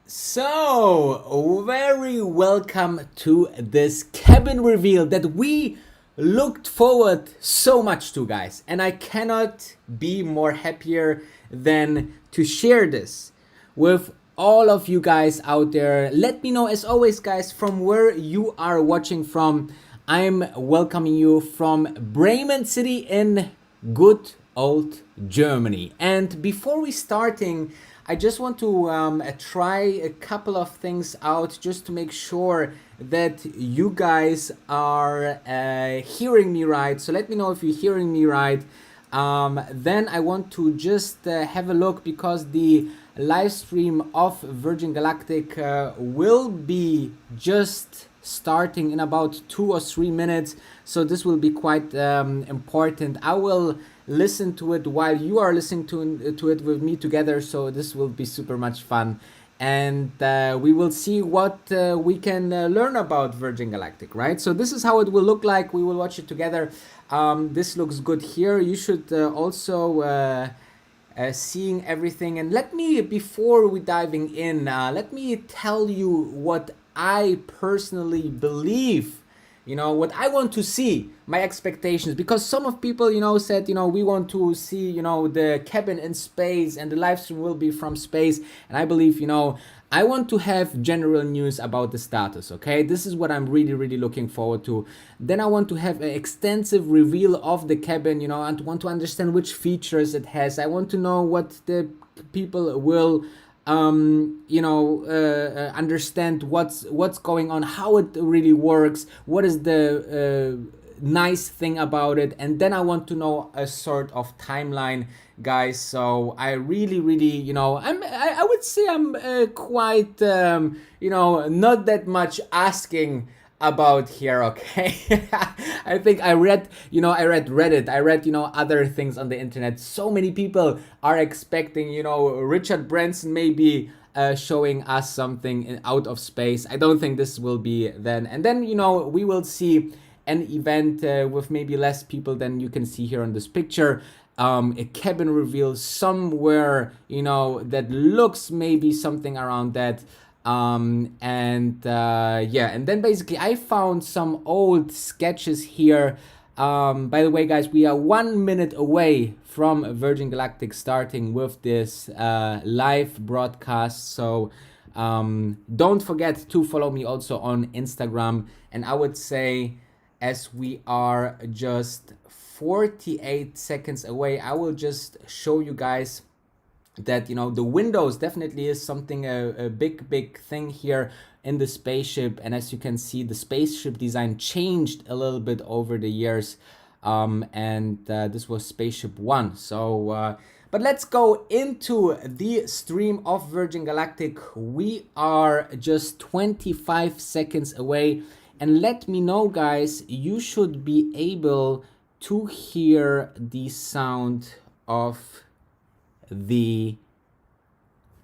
So, very welcome to this cabin reveal that we looked forward so much to, guys. And I cannot be more happier than to share this with all of you guys out there. Let me know, as always, guys, from where you are watching from. I'm welcoming you from Bremen City in good old Germany. And before we starting, I just want to try a couple of things out just to make sure that you guys are hearing me right. So let me know if you're hearing me right. Then I want to just have a look, because the live stream of Virgin Galactic will be just starting in about 2 or 3 minutes. So this will be quite important. I will listen to it while you are listening to it with me together. So this will be super much fun. And we will see what we can learn about Virgin Galactic, right? So this is how it will look like. We will watch it together. This looks good here. You should also seeing everything. And let me, before we diving in, let me tell you what I personally believe, what I want to see, my expectations, because some of people, said, we want to see, the cabin in space and the live stream will be from space. And I believe, I want to have general news about the status, okay? This is what I'm really, really looking forward to. Then I want to have an extensive reveal of the cabin, and want to understand which features it has. I want to know what the people will understand what's going on, how it really works, what is the nice thing about it. And then I want to know a sort of timeline, guys. So I really, I would say I'm quite not that much asking about here, okay? I think I read Reddit, I read other things on the internet. So many people are expecting Richard Branson maybe showing us something out of space. I don't think this will be then. And then we will see an event with maybe less people than you can see here on this picture. A cabin reveal somewhere that looks maybe something around that. And then basically I found some old sketches here. By the way, guys, we are 1 minute away from Virgin Galactic starting with this live broadcast. So don't forget to follow me also on Instagram. And I would say, as we are just 48 seconds away, I will just show you guys that the windows definitely is something a big thing here in the spaceship. And as you can see, the spaceship design changed a little bit over the years, and this was spaceship 1. So but let's go into the stream of Virgin Galactic. We are just 25 seconds away, and let me know, guys, you should be able to hear the sound of the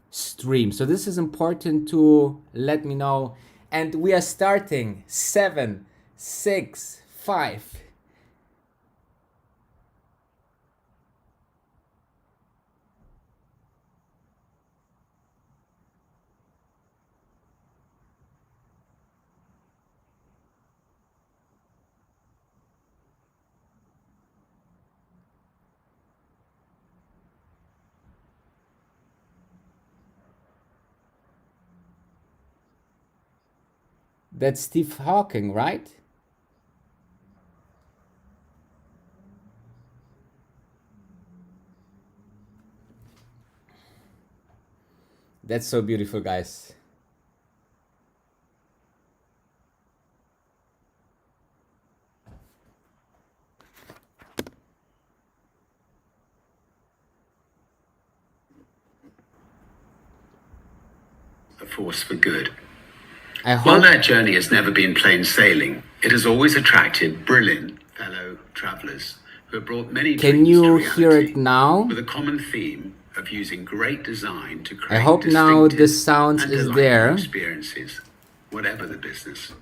stream. So this is important to let me know. And we are starting 7, 6, 5. That's Steve Hawking, right? That's so beautiful, guys. A force for good. I While hope that journey has never been plain sailing, it has always attracted brilliant fellow travelers who have brought many can dreams you to hear reality it now? with a common theme of using great design to I create hope now the distinctive sound and is delightful there. experiences, whatever the business.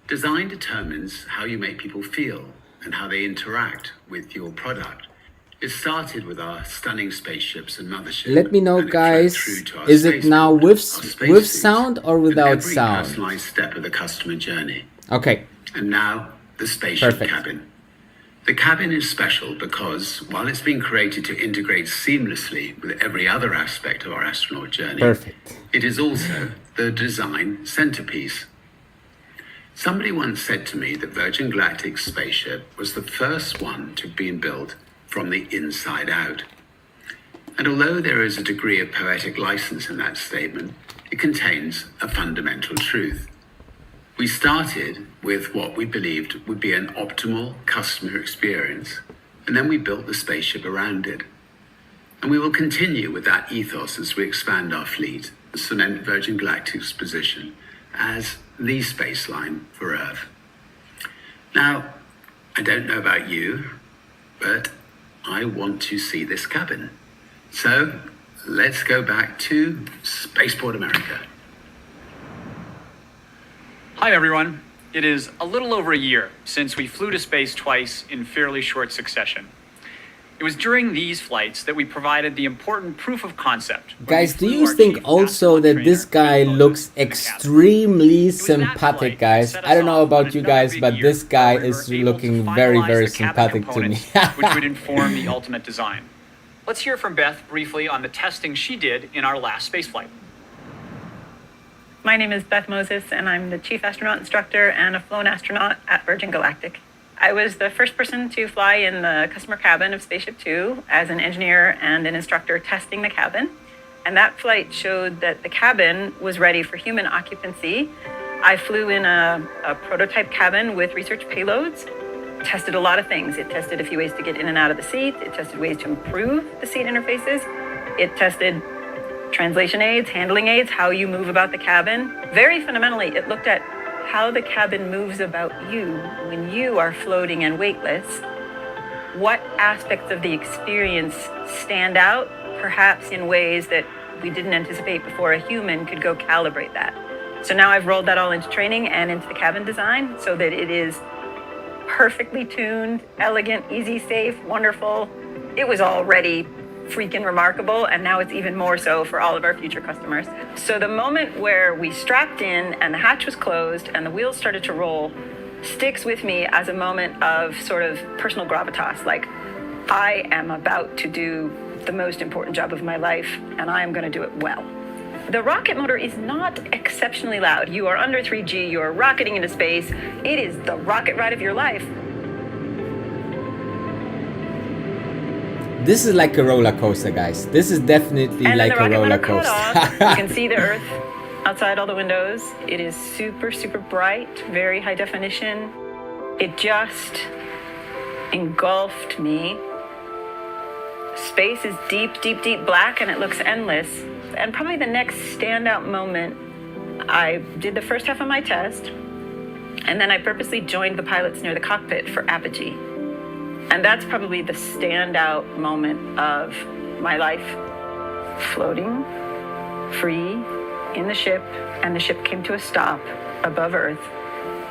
Design determines how you make people feel and how they interact with your product. It started with our stunning spaceships and mothership. Let me know, and it flowed guys. through to our Is it now spaceport, with our with spacesuits, sound or and without every sound? personalized step of the customer journey. Okay, And now, the spaceship perfect. cabin. The cabin is special because, while it's been created to integrate seamlessly with every other aspect of our astronaut journey, Perfect. it is also the design centerpiece. Somebody once said to me that Virgin Galactic's spaceship was the first one to be built from the inside out. And although there is a degree of poetic license in that statement, it contains a fundamental truth. We started with what we believed would be an optimal customer experience, and then we built the spaceship around it. And we will continue with that ethos as we expand our fleet and cement Virgin Galactic's position as the space line for Earth. Now, I don't know about you, but I want to see this cabin. So let's go back to Spaceport America. Hi everyone. It is a little over a year since we flew to space twice in fairly short succession. It was during these flights that we provided the important proof of concept. Guys, do you think also that this guy looks extremely sympathetic, guys? I don't know about you guys, but this guy is looking very, very sympathetic to me. Which would inform the ultimate design. Let's hear from Beth briefly on the testing she did in our last spaceflight. My name is Beth Moses, and I'm the chief astronaut instructor and a flown astronaut at Virgin Galactic. I was the first person to fly in the customer cabin of Spaceship Two as an engineer and an instructor testing the cabin. And that flight showed that the cabin was ready for human occupancy. I flew in a prototype cabin with research payloads, tested a lot of things. It tested a few ways to get in and out of the seat. It tested ways to improve the seat interfaces. It tested translation aids, handling aids, how you move about the cabin. Very fundamentally, it looked at how the cabin moves about you when you are floating and weightless. What aspects of the experience stand out, perhaps in ways that we didn't anticipate before a human could go calibrate that. So now I've rolled that all into training and into the cabin design so that it is perfectly tuned, elegant, easy, safe, wonderful. It was already freaking remarkable, and now it's even more so for all of our future customers. So the moment where we strapped in and the hatch was closed and the wheels started to roll sticks with me as a moment of sort of personal gravitas, like I am about to do the most important job of my life and I am going to do it well. The rocket motor is not exceptionally loud. You are under 3G, you are rocketing into space. It is the rocket ride of your life. This is like a roller coaster, guys. This is definitely like a roller coaster. You can see the Earth outside all the windows. It is super, super bright, very high definition. It just engulfed me. Space is deep, deep, deep black, and it looks endless. And probably the next standout moment, I did the first half of my test, and then I purposely joined the pilots near the cockpit for apogee. And that's probably the standout moment of my life. Floating, free, in the ship, and the ship came to a stop above Earth,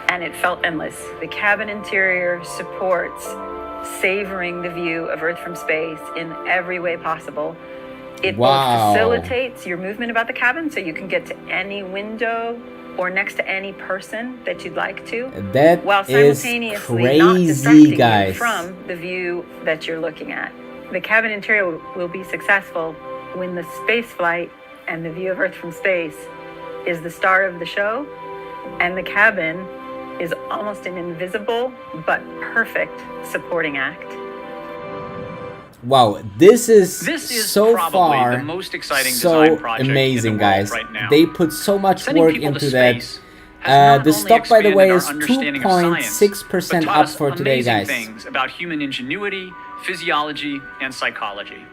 and it felt endless. The cabin interior supports savoring the view of Earth from space in every way possible. It both facilitates your movement about the cabin, so you can get to any window or next to any person that you'd like to, that while simultaneously is not crazy, distracting guys. you from the view that you're looking at. The cabin interior will be successful when the space flight and the view of Earth from space is the star of the show, and the cabin is almost an invisible but perfect supporting act. Wow, this is so probably far the most exciting so design project amazing, in the world guys. right now. They put so much Sending work people to into that. space has not The only stock, by the way, expanded is our understanding of science, 2.6% but taught up us for today, amazing guys. things about human ingenuity, physiology, and psychology.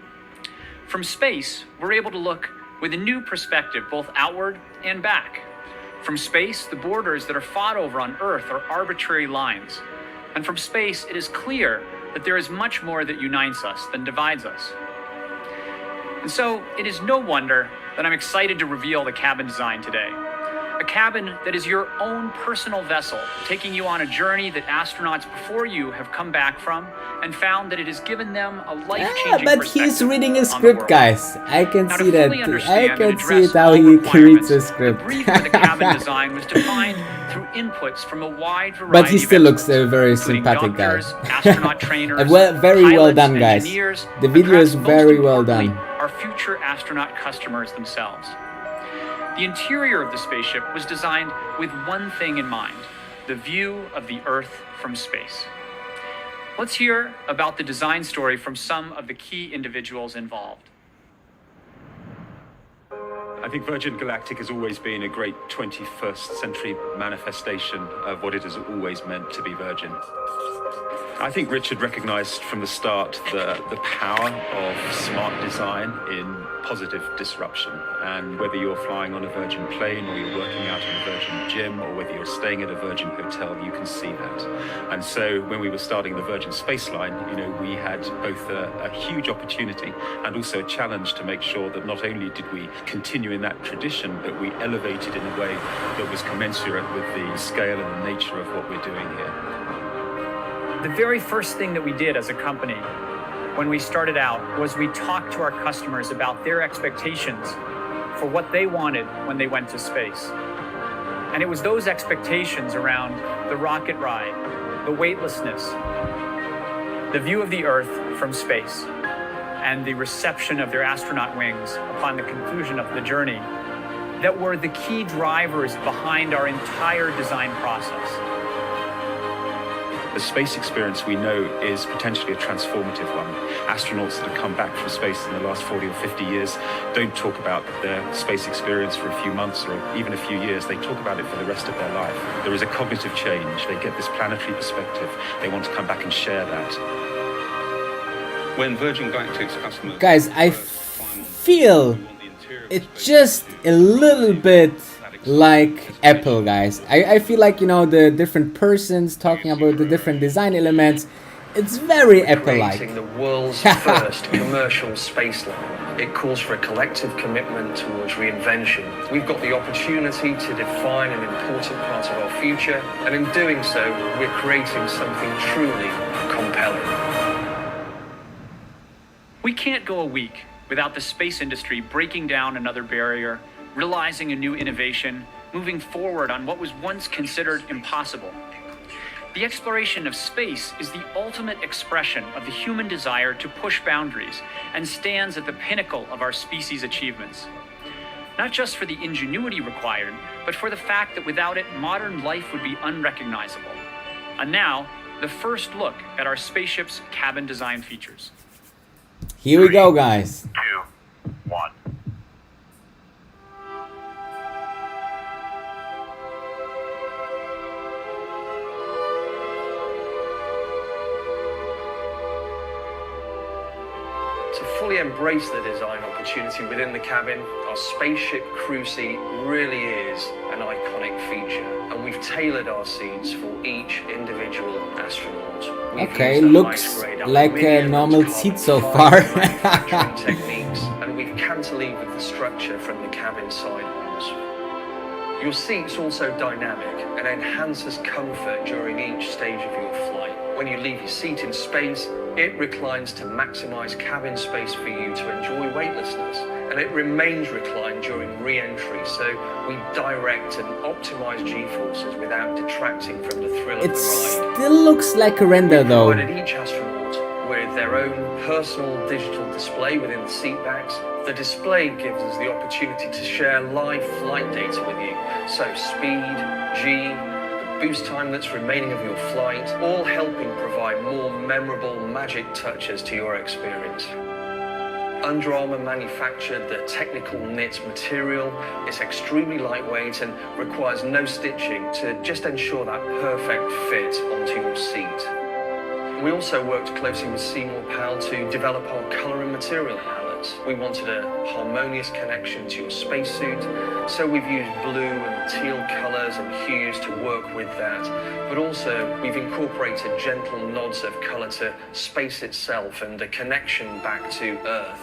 From space, we're able to look with a new perspective both outward and back. From space, the borders that are fought over on Earth are arbitrary lines. And from space, it is clear that there is much more that unites us than divides us. And so, it is no wonder that I'm excited to reveal the cabin design today. A cabin that is your own personal vessel, taking you on a journey that astronauts before you have come back from and found that it has given them a life-changing But perspective he's reading a on the script, world. guys. I can Now, see to that. fully I understand and can see address it how all he reads requirements, the the script. brief for the cabin design was defined through inputs from a wide variety But he still of looks experts, a very including sympathetic guy. doctors, astronaut trainers, Very well pilots, done, guys. engineers, The and video is perhaps most very well importantly, done. our future astronaut customers themselves. The interior of the spaceship was designed with one thing in mind: the view of the Earth from space. Let's hear about the design story from some of the key individuals involved. I think Virgin Galactic has always been a great 21st century manifestation of what it has always meant to be Virgin. I think Richard recognized from the start the power of smart design in positive disruption. And whether you're flying on a Virgin plane or you're working out in a Virgin gym or whether you're staying at a Virgin hotel, you can see that. And so when we were starting the Virgin space line, we had both a huge opportunity and also a challenge to make sure that not only did we continue in that tradition, but we elevated in a way that was commensurate with the scale and the nature of what we're doing here. The very first thing that we did as a company when we started out was we talked to our customers about their expectations for what they wanted when they went to space. And it was those expectations around the rocket ride, the weightlessness, the view of the Earth from space, and the reception of their astronaut wings upon the conclusion of the journey that were the key drivers behind our entire design process. The space experience, we know, is potentially a transformative one. Astronauts that have come back from space in the last 40 or 50 years don't talk about their space experience for a few months or even a few years. They talk about it for the rest of their life. There is a cognitive change. They get this planetary perspective. They want to come back and share that. When Virgin Galactic's customers... Guys, I feel it's just a little bit like Apple, guys. I feel like, the different persons talking about the different design elements, it's very Apple-like. Creating the world's first commercial space line. It calls for a collective commitment towards reinvention. We've got the opportunity to define an important part of our future, and in doing so, we're creating something truly compelling. We can't go a week without the space industry breaking down another barrier, realizing a new innovation, moving forward on what was once considered impossible. The exploration of space is the ultimate expression of the human desire to push boundaries and stands at the pinnacle of our species' achievements. Not just for the ingenuity required, but for the fact that without it, modern life would be unrecognizable. And now, the first look at our spaceship's cabin design features. Here we go, guys. 2, 1. To fully embrace the design opportunity within the cabin, our spaceship crew seat really is an iconic feature, and we've tailored our seats for each individual astronaut. We've Okay, used the looks highest grade like a aluminium normal and seat carbon so fiber far. manufacturing techniques, and we've cantilevered the structure from the cabin sidewalls. Your seat's also dynamic and enhances comfort during each stage of your flight. When you leave your seat in space, it reclines to maximize cabin space for you to enjoy weightlessness, and it remains reclined during re-entry, so we direct and optimize G-forces without detracting from the thrill of It the ride. still looks like a render though. Provided each astronaut with their own personal digital display within the seat backs. The display gives us the opportunity to share live flight data with you. So speed, G, the boost time that's remaining of your flight, all helping provide more memorable magic touches to your experience. Under Armour manufactured the technical knit material. It's extremely lightweight and requires no stitching to just ensure that perfect fit onto your seat. We also worked closely with Seymour Powell to develop our colour and material palettes. We wanted a harmonious connection to your spacesuit, so we've used blue and teal colours and hues to work with that. But also, we've incorporated gentle nods of colour to space itself and the connection back to Earth.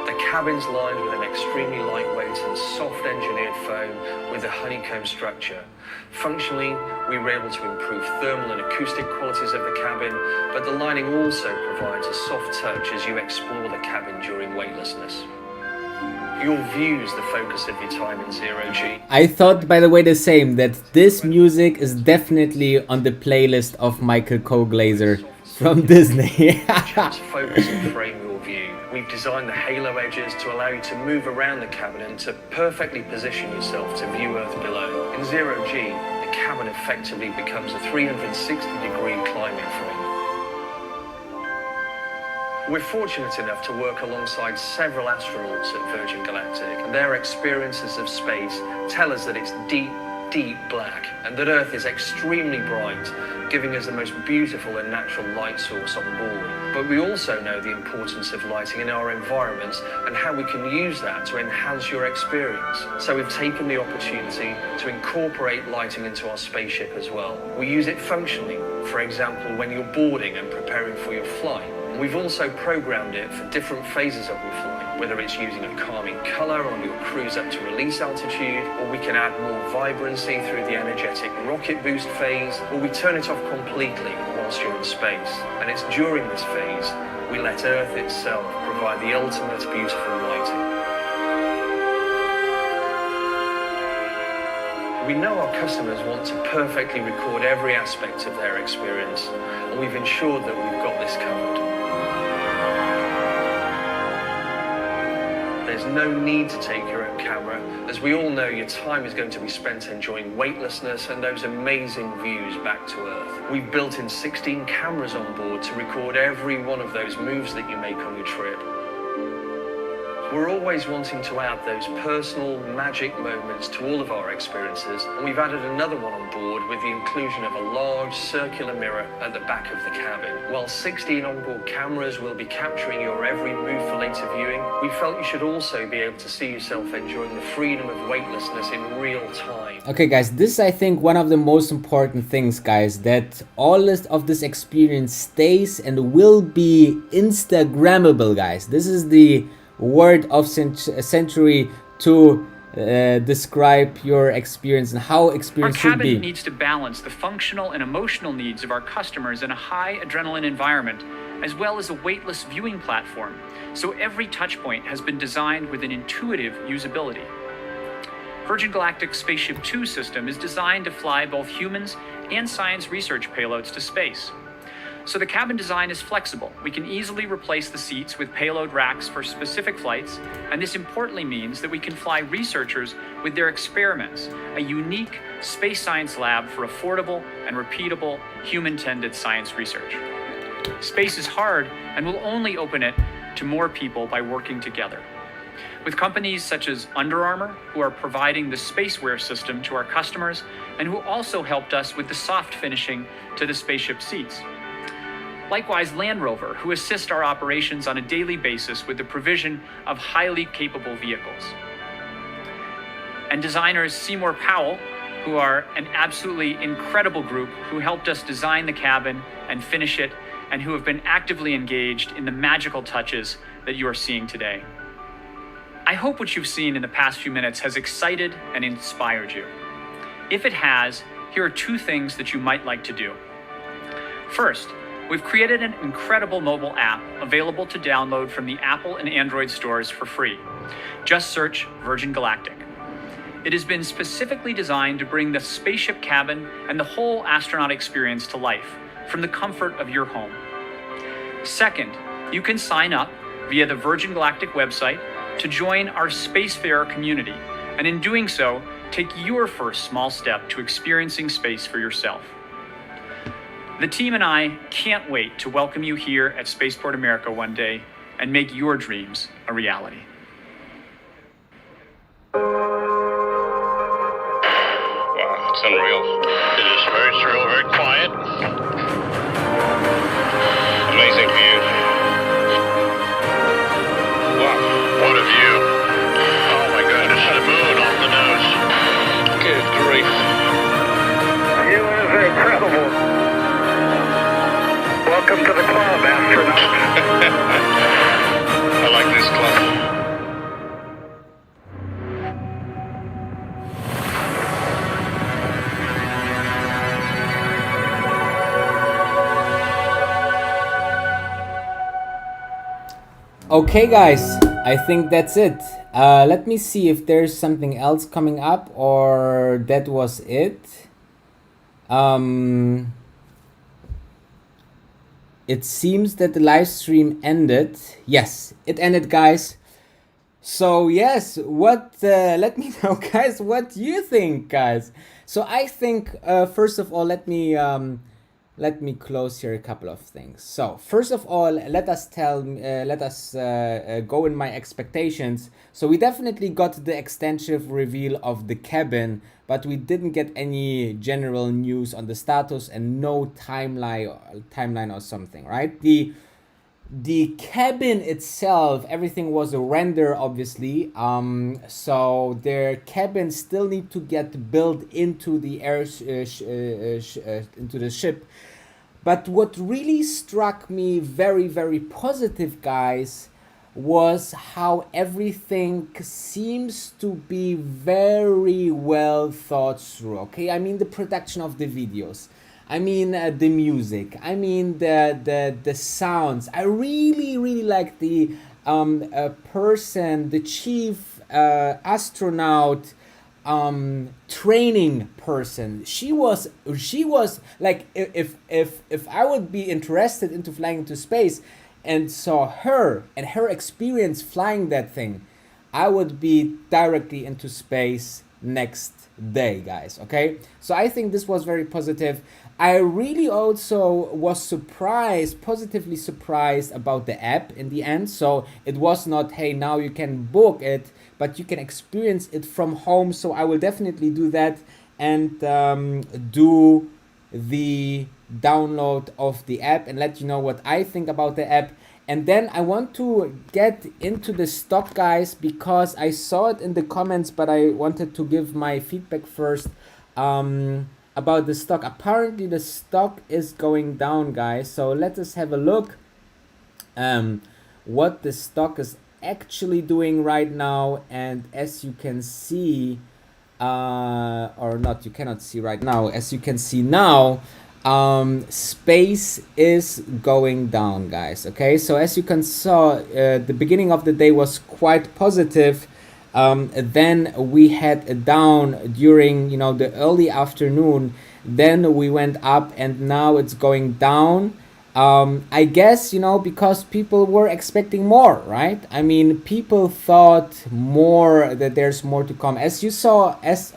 The cabin's lined with an extremely lightweight and soft engineered foam with a honeycomb structure. Functionally, we were able to improve thermal and acoustic qualities of the cabin, but the lining also provides a soft touch as you explore the cabin during weightlessness. Your view's the focus of your time in Zero-G. I thought, by the way, the same, that this music is definitely on the playlist of Michael Koglaser from Disney. Just focus and frame your view. We've designed the halo edges to allow you to move around the cabin and to perfectly position yourself to view Earth below. In Zero-G, the cabin effectively becomes a 360-degree climbing frame. We're fortunate enough to work alongside several astronauts at Virgin Galactic, and their experiences of space tell us that it's deep, deep black, and that Earth is extremely bright, giving us the most beautiful and natural light source on board. But we also know the importance of lighting in our environments and how we can use that to enhance your experience. So we've taken the opportunity to incorporate lighting into our spaceship as well. We use it functionally, for example, when you're boarding and preparing for your flight. We've also programmed it for different phases of your flight, whether it's using a calming color on your cruise up to release altitude, or we can add more vibrancy through the energetic rocket boost phase, or we turn it off completely whilst you're in space. And it's during this phase we let Earth itself provide the ultimate beautiful lighting. We know our customers want to perfectly record every aspect of their experience, and we've ensured that we've got this covered. There's no need to take your own camera. As we all know, your time is going to be spent enjoying weightlessness and those amazing views back to Earth. We've built in 16 cameras on board to record every one of those moves that you make on your trip. We're always wanting to add those personal, magic moments to all of our experiences, and we've added another one on board with the inclusion of a large circular mirror at the back of the cabin. While 16 onboard cameras will be capturing your every move for later viewing, we felt you should also be able to see yourself enjoying the freedom of weightlessness in real time. Okay guys, this is I think one of the most important things, guys, that all of this experience stays and will be Instagrammable, guys. This is the word of century to describe your experience and how experience should be. Our cabin needs to balance the functional and emotional needs of our customers in a high adrenaline environment, as well as a weightless viewing platform. So every touch point has been designed with an intuitive usability. Virgin Galactic's Spaceship Two system is designed to fly both humans and science research payloads to space. So the cabin design is flexible. We can easily replace the seats with payload racks for specific flights, and this importantly means that we can fly researchers with their experiments, a unique space science lab for affordable and repeatable human-tended science research. Space is hard, and we'll only open it to more people by working together. With companies such as Under Armour, who are providing the spaceware system to our customers, and who also helped us with the soft finishing to the spaceship seats. Likewise, Land Rover, who assist our operations on a daily basis with the provision of highly capable vehicles. And designers Seymour Powell, who are an absolutely incredible group who helped us design the cabin and finish it, and who have been actively engaged in the magical touches that you are seeing today. I hope what you've seen in the past few minutes has excited and inspired you. If it has, here are two things that you might like to do. First, we've created an incredible mobile app available to download from the Apple and Android stores for free. Just search Virgin Galactic. It has been specifically designed to bring the spaceship cabin and the whole astronaut experience to life from the comfort of your home. Second, you can sign up via the Virgin Galactic website to join our Spacefarer community, and in doing so, take your first small step to experiencing space for yourself. The team and I can't wait to welcome you here at Spaceport America one day and make your dreams a reality. Wow, it's unreal. It is very surreal, very quiet. Amazing view. Wow, what a view. Oh my goodness, the moon off the nose. Good grief. You is incredible. Welcome to the club, astronaut. I like this club. Okay guys, I think that's it. Let me see if there's something else coming up, or that was it. It seems that the live stream ended. Yes, it ended, guys. So yes, what let me know, guys, what you think, guys. So I think first of all, let me close here a couple of things. So first of all, let us go in my expectations. So we definitely got the extensive reveal of the cabin, but we didn't get any general news on the status and no timeline or something, right? The cabin itself, everything was a render, obviously. So their cabin still need to get built into the into the ship. But what really struck me very, very positive, guys, was how everything seems to be very well thought through. Okay, I mean the production of the videos, I mean the music, I mean the sounds. I really like the the chief astronaut training person. She was like, if I would be interested into flying into space and saw her and her experience flying that thing, I would be directly into space next day, guys. Okay, so I think this was very positive. I really also was positively surprised about the app in the end. So it was not, hey, now you can book it, but you can experience it from home. So I will definitely do that and do the download of the app and let you know what I think about the app. And then I want to get into the stock, guys, because I saw it in the comments, but I wanted to give my feedback first about the stock. Apparently the stock is going down, guys. So let us have a look what the stock is actually doing right now. And as you can see, or not, you cannot see right now, as you can see now, space is going down, guys. Okay, so as you can saw, the beginning of the day was quite positive. Then we had a down during, you know, the early afternoon. Then we went up and now it's going down. I guess, you know, because people were expecting more, right? I mean, people thought more, that there's more to come. As you saw, as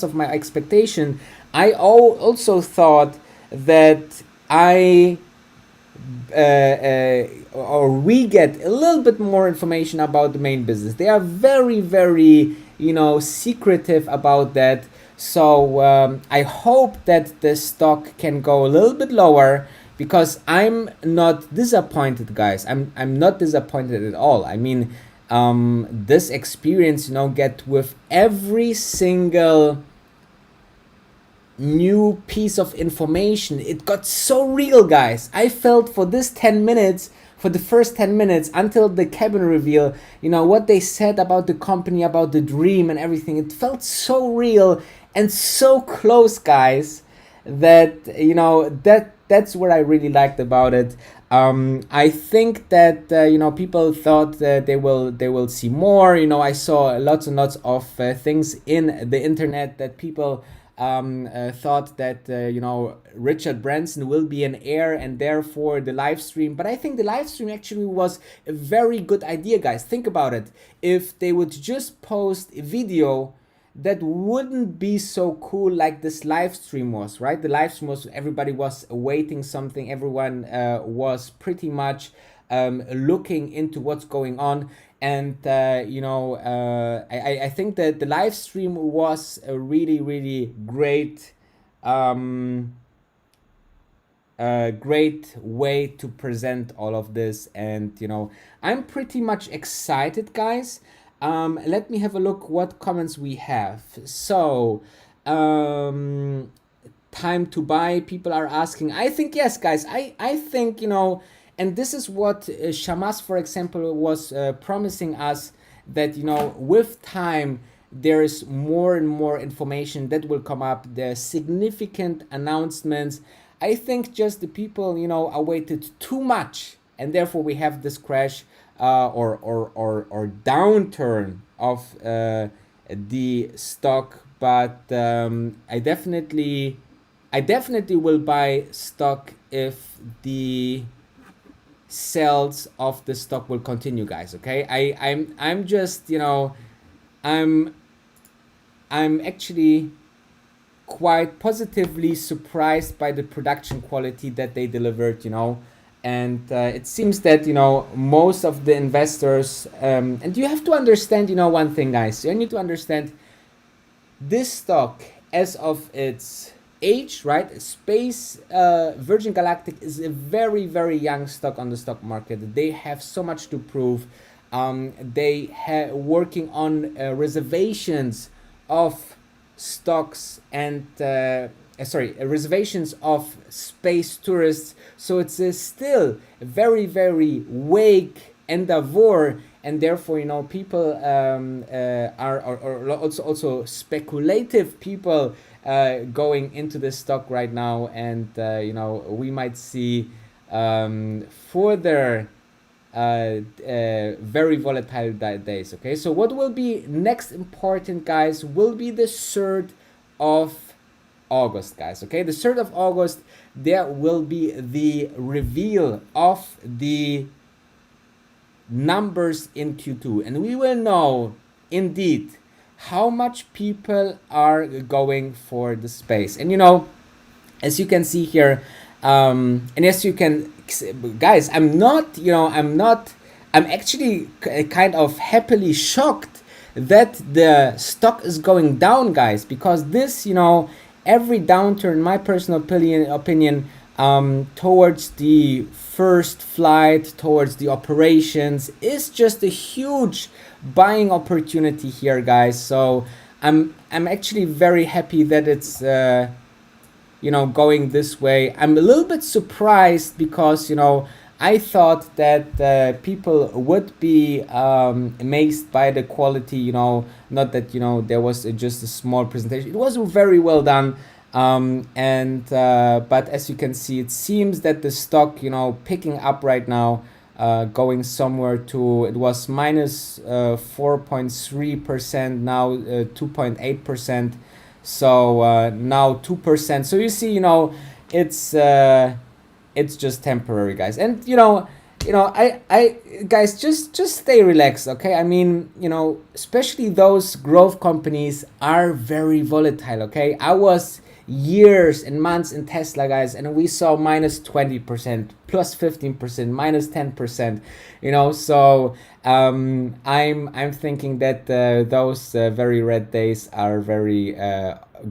of my expectation, I also thought that or we get a little bit more information about the main business. They are very, very, you know, secretive about that. So I hope that the stock can go a little bit lower, because I'm not disappointed, guys. I'm not disappointed at all. I mean, this experience, you know, get with every single new piece of information, it got so real, guys. I felt for this 10 minutes, for the first 10 minutes until the cabin reveal, you know, what they said about the company, about the dream and everything, it felt so real and so close, guys, that, you know, that's what I really liked about it. I think that you know, people thought that they will see more. You know, I saw lots and lots of things in the internet that people thought that you know, Richard Branson will be an heir and therefore the live stream. But I think the live stream actually was a very good idea, guys. Think about it. If they would just post a video that wouldn't be so cool like this live stream was, right? The live stream was, everybody was awaiting something, everyone was pretty much looking into what's going on. And I think that the live stream was a really great great way to present all of this. And I'm pretty much excited, guys. Let me have a look what comments we have. So time to buy, people are asking. I think yes, guys, I think and this is what Shamas, for example, was promising us, that with time there is more and more information that will come up. There's significant announcements. I think just the people awaited too much, and therefore we have this crash or downturn of the stock. But I definitely will buy stock if the sales of the stock will continue, guys. Okay, I'm just I'm actually quite positively surprised by the production quality that they delivered, and it seems that most of the investors and you have to understand one thing, guys. You need to understand this stock as of its age, right? Space Virgin Galactic is a very young stock on the stock market. They have so much to prove. They working on reservations of stocks and reservations of space tourists. So it's still a very vague endeavor, and therefore people are also speculative people going into this stock right now. And we might see further very volatile days. Okay, so what will be next important, guys, will be the 3rd of August, guys. Okay, the 3rd of August, there will be the reveal of the numbers in Q2, and we will know indeed how much people are going for the space. And as you can see here, and as you can, guys, I'm actually kind of happily shocked that the stock is going down, guys, because this every downturn, my personal opinion, towards the first flight, towards the operations, is just a huge buying opportunity here, guys. So I'm actually very happy that it's going this way. I'm a little bit surprised because I thought that people would be amazed by the quality. Not that there was just a small presentation. It was very well done. But as you can see, it seems that the stock picking up right now, going somewhere to, it was minus 4.3%, now 2.8%. So now 2%. So you see, it's just temporary, guys. And I guys, just stay relaxed, okay? I mean, especially those growth companies are very volatile, okay? I was years and months in Tesla, guys, and we saw minus 20%, plus 15%, minus 10%, so I'm thinking that those very red days are very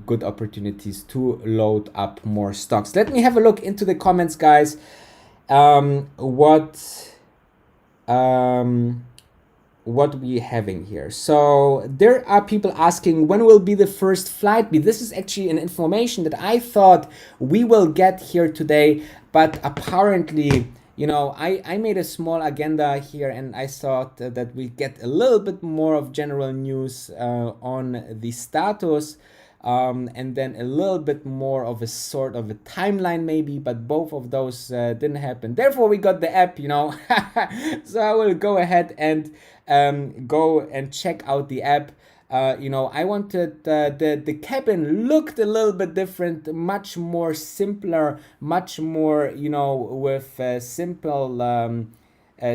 good opportunities to load up more stocks. Let me have a look into the comments, guys. What we having here. So there are people asking, when will be the first flight be? This is actually an information that I thought we will get here today, but apparently I made a small agenda here, and I thought that we get a little bit more of general news on the status, and then a little bit more of a sort of a timeline maybe, but both of those didn't happen. Therefore we got the app, so I will go ahead and go and check out the app. I wanted the cabin looked a little bit different, much more simpler, much more with simple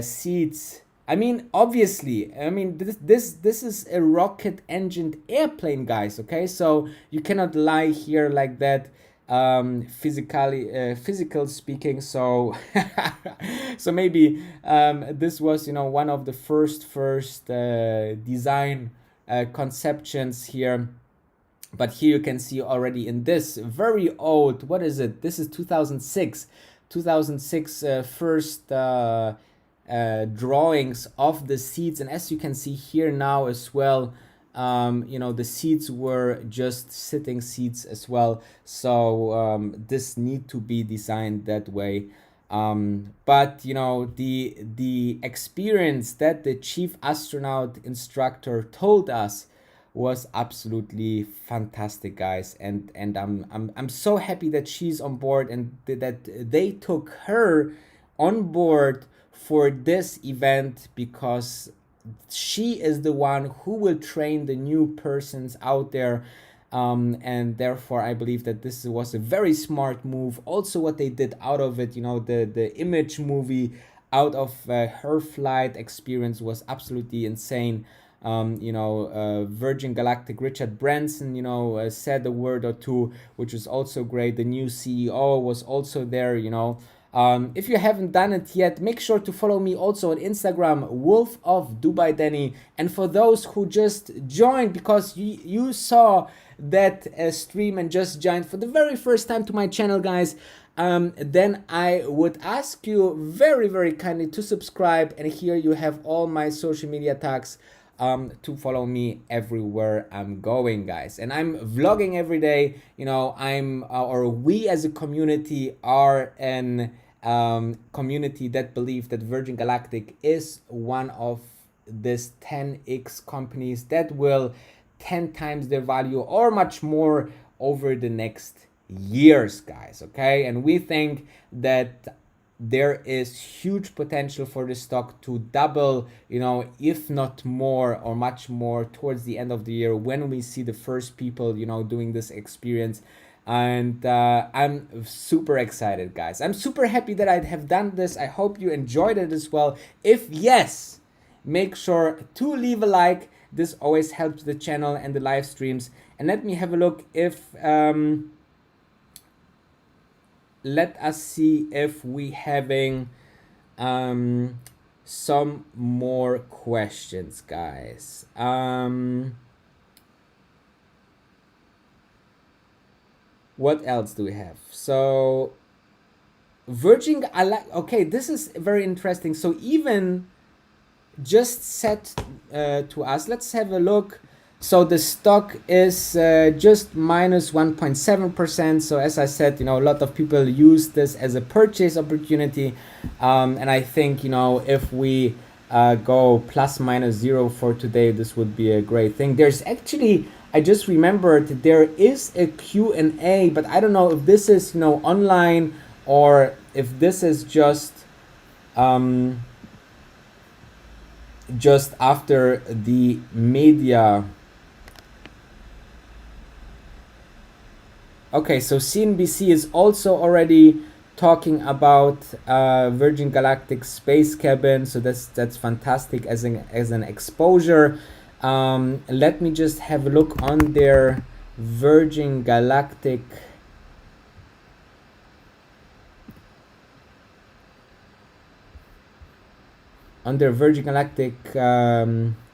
seats I mean, obviously, I mean, this is a rocket engined airplane, guys. Okay, so you cannot lie here like that. Physical speaking. So, so maybe this was, you know, one of the first design conceptions here. But here you can see already in this very old, what is it? This is 2006 first drawings of the seats. And as you can see here now as well, you know, the seats were just sitting seats as well. So this need to be designed that way. But you know, the experience that the chief astronaut instructor told us was absolutely fantastic, guys, and I'm so happy that she's on board and that they took her on board for this event, because she is the one who will train the new persons out there. And therefore I believe that this was a very smart move. Also what they did out of it, you know, the image movie out of her flight experience was absolutely insane. You know, Virgin Galactic Richard Branson, you know, said a word or two, which was also great. The new CEO was also there, you know. If you haven't done it yet, make sure to follow me also on Instagram, Wolf of Dubai Danny. And for those who just joined because you saw that stream and just joined for the very first time to my channel, guys, then I would ask you very, very kindly to subscribe. And here you have all my social media tags to follow me everywhere I'm going, guys. And I'm vlogging every day. You know, or we as a community are an community that believe that Virgin Galactic is one of this 10x companies that will 10 times their value or much more over the next years, guys. Okay, and we think that there is huge potential for the stock to double, you know, if not more or much more towards the end of the year when we see the first people, you know, doing this experience. And I'm super excited, guys. I'm super happy that I have done this. I hope you enjoyed it as well. If yes, make sure to leave a like. This always helps the channel and the live streams. And let me have a look if let us see if we having some more questions, guys. What else do we have? So Virgin, okay, this is very interesting. So even just set to us, let's have a look. So the stock is just minus 1.7%. So as I said, you know, a lot of people use this as a purchase opportunity. And I think, you know, if we go plus minus zero for today, this would be a great thing. There's actually, I just remembered, there is a Q&A, but I don't know if this is, you know, online or if this is just after the media. Okay, so CNBC is also already talking about Virgin Galactic space cabin, so that's fantastic as an exposure. Let me just have a look on their Virgin Galactic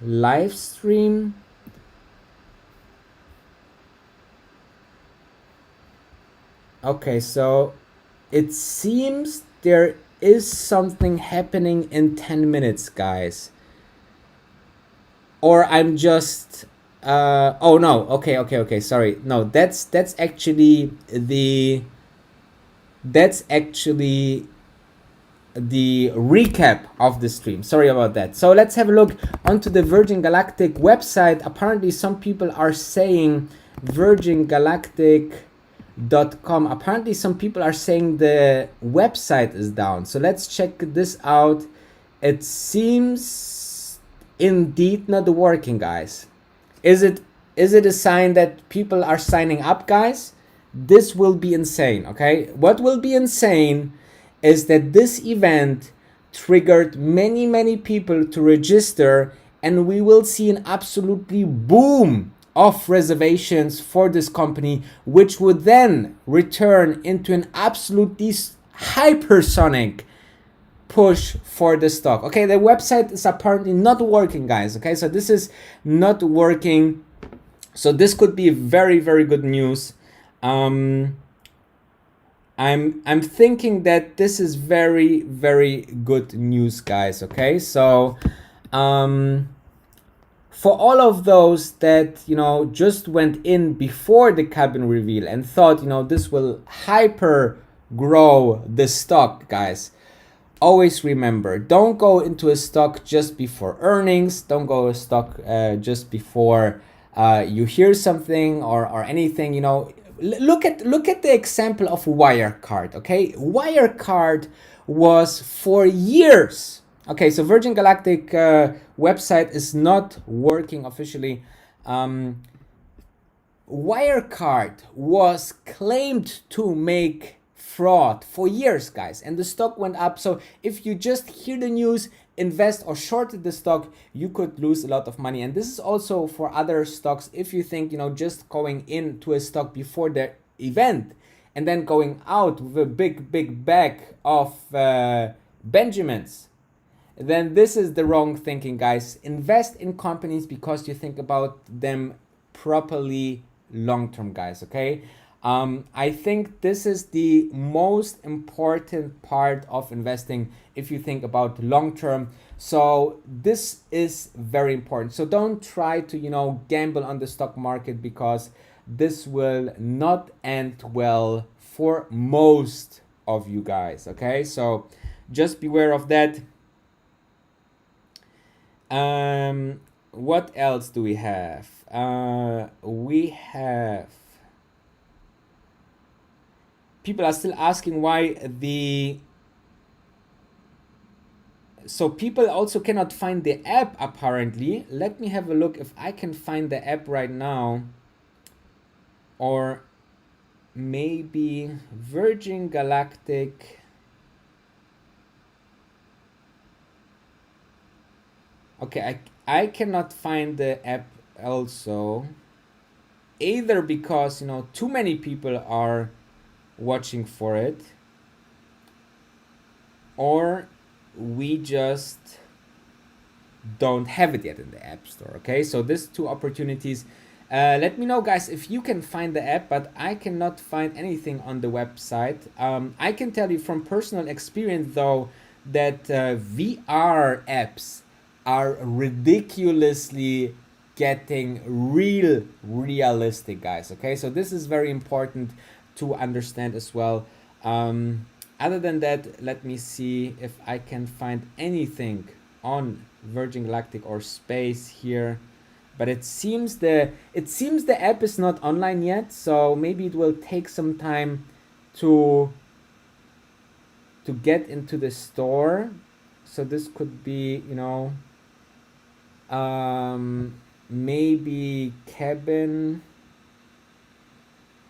live stream. Okay, so it seems there is something happening in 10 minutes, guys. Or I'm just oh no, okay, sorry. No, that's actually the recap of the stream. Sorry about that. So let's have a look onto the Virgin Galactic website. Apparently some people are saying virgingalactic.com. Apparently some people are saying the website is down. So let's check this out. It seems indeed not working, guys. Is it a sign that people are signing up, guys? This will be insane. Okay, what will be insane is that this event triggered many people to register, and we will see an absolutely boom of reservations for this company, which would then return into an absolutely hypersonic push for the stock. Okay, the website is apparently not working, guys. Okay, so this is not working. So this could be very good news. I'm thinking that this is very good news, guys. Okay, so for all of those that, you know, just went in before the cabin reveal and thought, you know, this will hyper grow the stock, guys, always remember, don't go into a stock just before earnings. Don't go a stock just before you hear something or anything. You know, look at the example of Wirecard. Okay, Wirecard was for years. Okay, so Virgin Galactic website is not working officially. Wirecard was claimed to make fraud for years, guys, and the stock went up. So if you just hear the news, invest or shorted the stock, you could lose a lot of money. And this is also for other stocks. If you think, you know, just going into a stock before the event and then going out with a big bag of Benjamins, then this is the wrong thinking, guys. Invest in companies because you think about them properly long term, guys. Okay, I think this is the most important part of investing if you think about long term. So this is very important. So don't try to, you know, gamble on the stock market, because this will not end well for most of you guys. Okay, so just beware of that. What else do we have? We have, people are still asking why so people also cannot find the app apparently. Let me have a look if I can find the app right now. Or maybe Virgin Galactic. Okay, I cannot find the app also, either because, you know, too many people are watching for it, or we just don't have it yet in the App Store. Okay, so these two opportunities. Let me know, guys, if you can find the app, but I cannot find anything on the website. I can tell you from personal experience, though, that VR apps are ridiculously getting realistic, guys. Okay, so this is very important to understand as well. Other than that, let me see if I can find anything on Virgin Galactic or Space here, but it seems the app is not online yet, so maybe it will take some time to get into the store. So this could be, you know, maybe cabin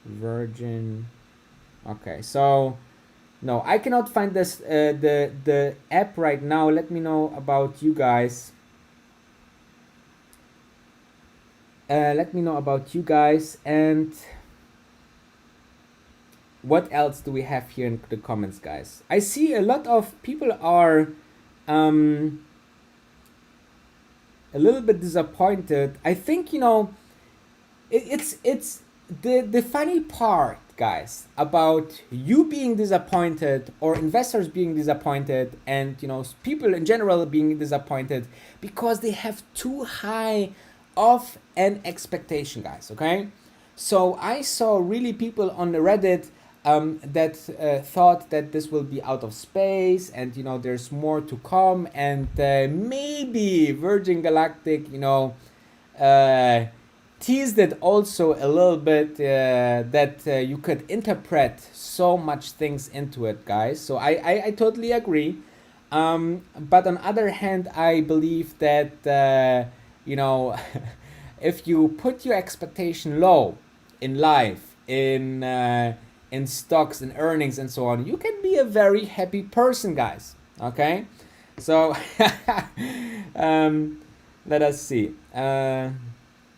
Virgin. Okay, so no, I cannot find this the app right now. Let me know about you guys. Let me know about you guys. And what else do we have here in the comments, guys? I see a lot of people are a little bit disappointed. I think, you know, it's the funny part, guys, about you being disappointed or investors being disappointed, and, you know, people in general being disappointed because they have too high of an expectation, guys. Okay, so I saw really people on the Reddit that thought that this will be out of space, and, you know, there's more to come, and maybe Virgin Galactic, you know, teased it also a little bit, that you could interpret so much things into it, guys. So I totally agree, but on other hand, I believe that you know, if you put your expectation low in life, in stocks and earnings and so on, you can be a very happy person, guys. Okay, So let us see.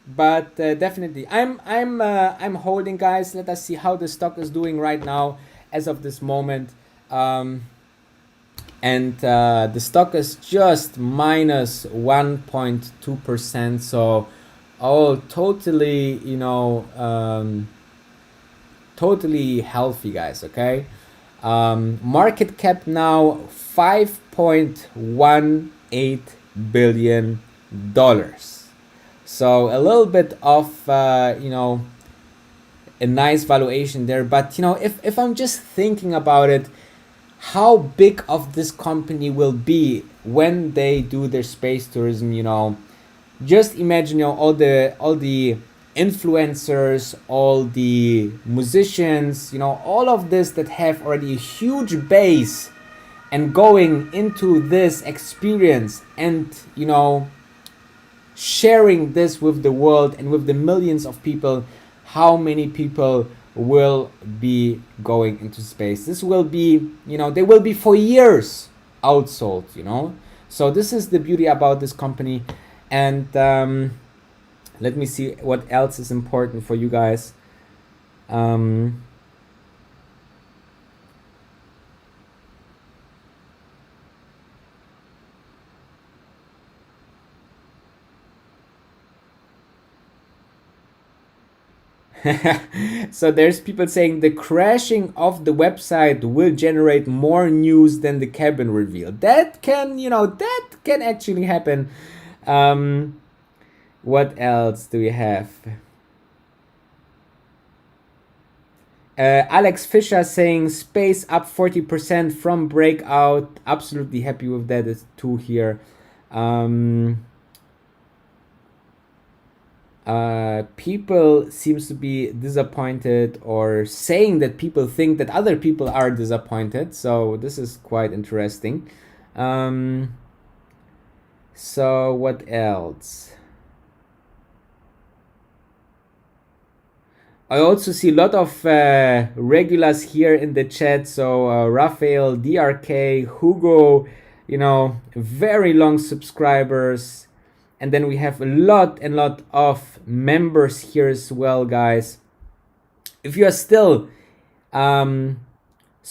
But definitely, I'm holding, guys. Let us see how the stock is doing right now, as of this moment. And the stock is just minus 1.2%. So, oh, totally, totally healthy, guys. Okay. Market cap now $5.18 billion. So a little bit of a nice valuation there. But if I'm just thinking about it, how big of this company will be when they do their space tourism, just imagine, all the influencers, all the musicians, all of this that have already a huge base and going into this experience and, sharing this with the world and with the millions of people. How many people will be going into space? This will be, they will be for years outsold, So this is the beauty about this company. And let me see what else is important for you guys. So there's people saying the crashing of the website will generate more news than the cabin reveal. That can, that can actually happen. What else do we have? Alex Fisher saying space up 40% from breakout. Absolutely happy with that. It's two here. People seems to be disappointed, or saying that people think that other people are disappointed. So this is quite interesting. So what else? I also see a lot of regulars here in the chat. So Raphael, DRK, Hugo, very long subscribers. And then we have a lot of members here as well, guys. If you are still, so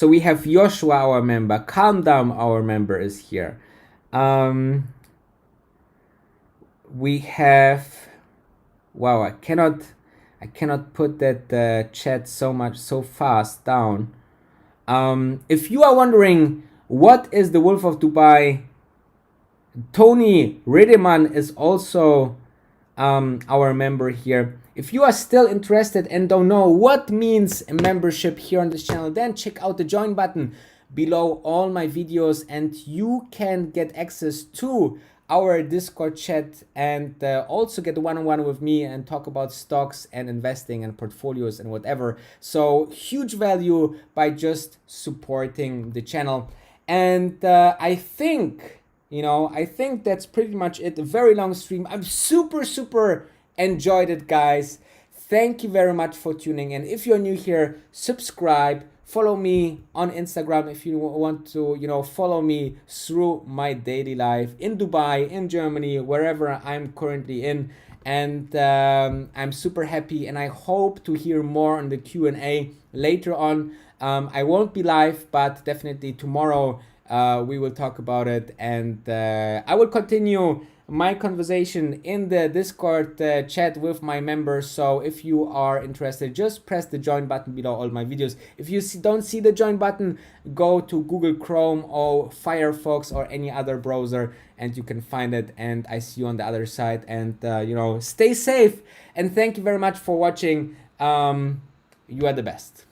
we have Joshua, our member, Calm Down, our member is here. We have, wow, I cannot put that chat so fast down. If you are wondering what is the Wolf of Dubai, Tony Redeman is also our member here. If you are still interested and don't know what means a membership here on this channel, then check out the join button below all my videos, and you can get access to our Discord chat and also get one-on-one with me and talk about stocks and investing and portfolios and whatever. So huge value by just supporting the channel. And I think that's pretty much it. A very long stream. I'm super enjoyed it, guys. Thank you very much for tuning in. If you're new here, subscribe. Follow me on Instagram if you want to, follow me through my daily life in Dubai, in Germany, wherever I'm currently in. And I'm super happy, and I hope to hear more on the Q&A later on. I won't be live, but definitely tomorrow we will talk about it, and I will continue my conversation in the Discord chat with my members. So if you are interested, just press the join button below all my videos. If you don't see the join button, go to Google Chrome or Firefox or any other browser and you can find it, and I see you on the other side. And stay safe, and thank you very much for watching. You are the best.